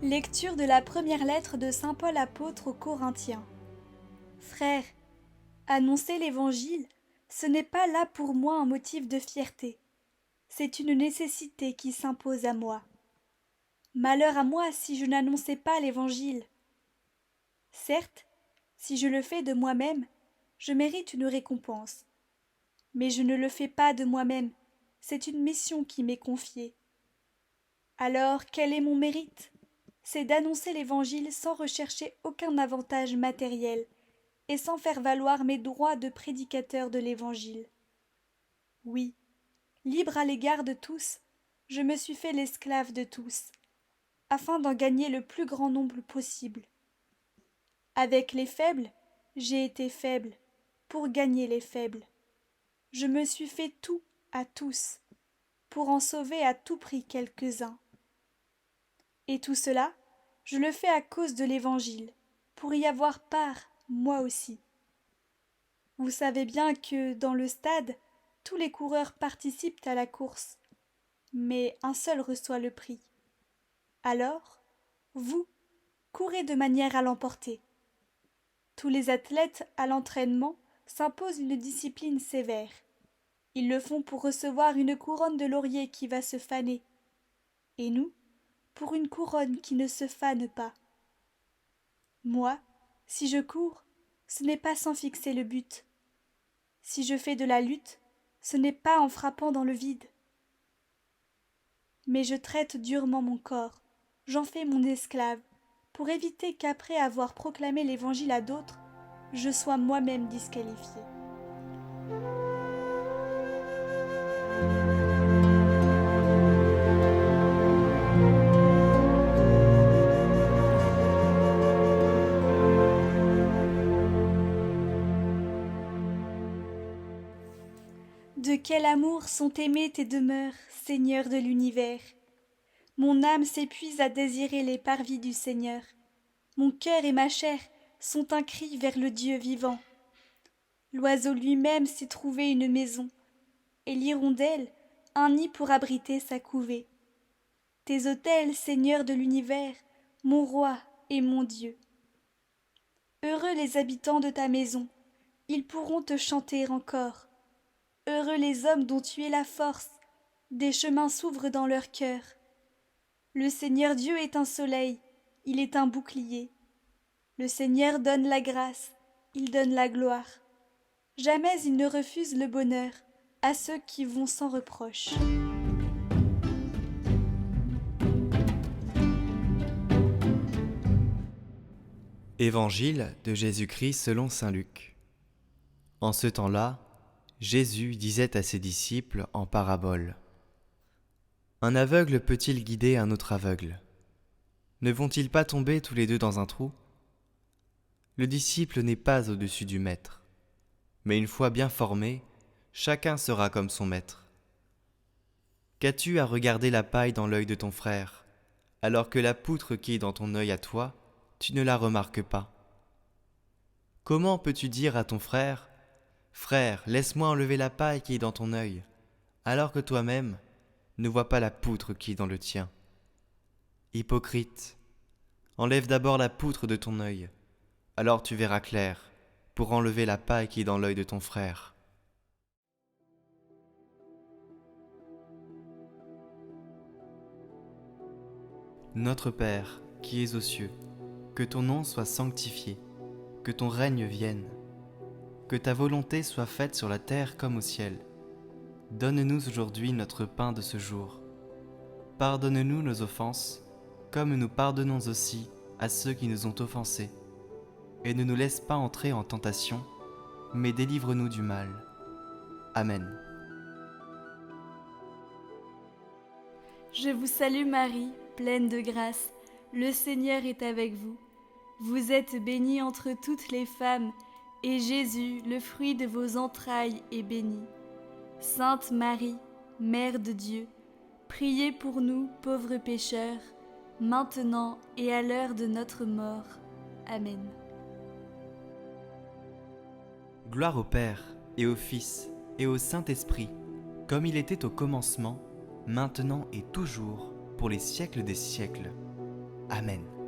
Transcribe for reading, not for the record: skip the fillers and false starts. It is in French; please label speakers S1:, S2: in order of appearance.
S1: Lecture de la première lettre de saint Paul apôtre aux Corinthiens. Frères, annoncer l'Évangile, ce n'est pas là pour moi un motif de fierté. C'est une nécessité qui s'impose à moi. Malheur à moi si je n'annonçais pas l'Évangile. Certes, si je le fais de moi-même, je mérite une récompense. Mais je ne le fais pas de moi-même, c'est une mission qui m'est confiée. Alors, quel est mon mérite ? C'est d'annoncer l'Évangile sans rechercher aucun avantage matériel et sans faire valoir mes droits de prédicateur de l'Évangile. Oui, libre à l'égard de tous, je me suis fait l'esclave de tous, afin d'en gagner le plus grand nombre possible. Avec les faibles, j'ai été faible, pour gagner les faibles. Je me suis fait tout à tous, pour en sauver à tout prix quelques-uns. Et tout cela, je le fais à cause de l'Évangile, pour y avoir part, moi aussi. Vous savez bien que, dans le stade, tous les coureurs participent à la course, mais un seul reçoit le prix. Alors, vous, courez de manière à l'emporter. Tous les athlètes, à l'entraînement, s'imposent une discipline sévère. Ils le font pour recevoir une couronne de laurier qui va se faner. Et nous, pour une couronne qui ne se fane pas. Moi, si je cours, ce n'est pas sans fixer le but. Si je fais de la lutte, ce n'est pas en frappant dans le vide. Mais je traite durement mon corps, j'en fais mon esclave, pour éviter qu'après avoir proclamé l'Évangile à d'autres, je sois moi-même disqualifié. De quel amour sont aimées tes demeures, Seigneur de l'univers. Mon âme s'épuise à désirer les parvis du Seigneur. Mon cœur et ma chair sont un cri vers le Dieu vivant. L'oiseau lui-même s'est trouvé une maison, et l'hirondelle un nid pour abriter sa couvée. Tes autels, Seigneur de l'univers, mon roi et mon Dieu. Heureux les habitants de ta maison, ils pourront te chanter encore. Heureux les hommes dont tu es la force, des chemins s'ouvrent dans leur cœur. Le Seigneur Dieu est un soleil, il est un bouclier. Le Seigneur donne la grâce, il donne la gloire. Jamais il ne refuse le bonheur à ceux qui vont sans reproche.
S2: Évangile de Jésus-Christ selon saint Luc. En ce temps-là, Jésus disait à ses disciples en parabole : Un aveugle peut-il guider un autre aveugle ? Ne vont-ils pas tomber tous les deux dans un trou ? Le disciple n'est pas au-dessus du maître, mais une fois bien formé, chacun sera comme son maître. Qu'as-tu à regarder la paille dans l'œil de ton frère, alors que la poutre qui est dans ton œil à toi, tu ne la remarques pas ? Comment peux-tu dire à ton frère : Frère, laisse-moi enlever la paille qui est dans ton œil, alors que toi-même ne vois pas la poutre qui est dans le tien ? Hypocrite, enlève d'abord la poutre de ton œil, alors tu verras clair pour enlever la paille qui est dans l'œil de ton frère. Notre Père, qui es aux cieux, que ton nom soit sanctifié, que ton règne vienne, que ta volonté soit faite sur la terre comme au ciel. Donne-nous aujourd'hui notre pain de ce jour. Pardonne-nous nos offenses, comme nous pardonnons aussi à ceux qui nous ont offensés. Et ne nous laisse pas entrer en tentation, mais délivre-nous du mal. Amen.
S1: Je vous salue Marie, pleine de grâce, le Seigneur est avec vous. Vous êtes bénie entre toutes les femmes, et Jésus, le fruit de vos entrailles, est béni. Sainte Marie, Mère de Dieu, priez pour nous, pauvres pécheurs, maintenant et à l'heure de notre mort. Amen.
S2: Gloire au Père, et au Fils, et au Saint-Esprit, comme il était au commencement, maintenant et toujours, pour les siècles des siècles. Amen.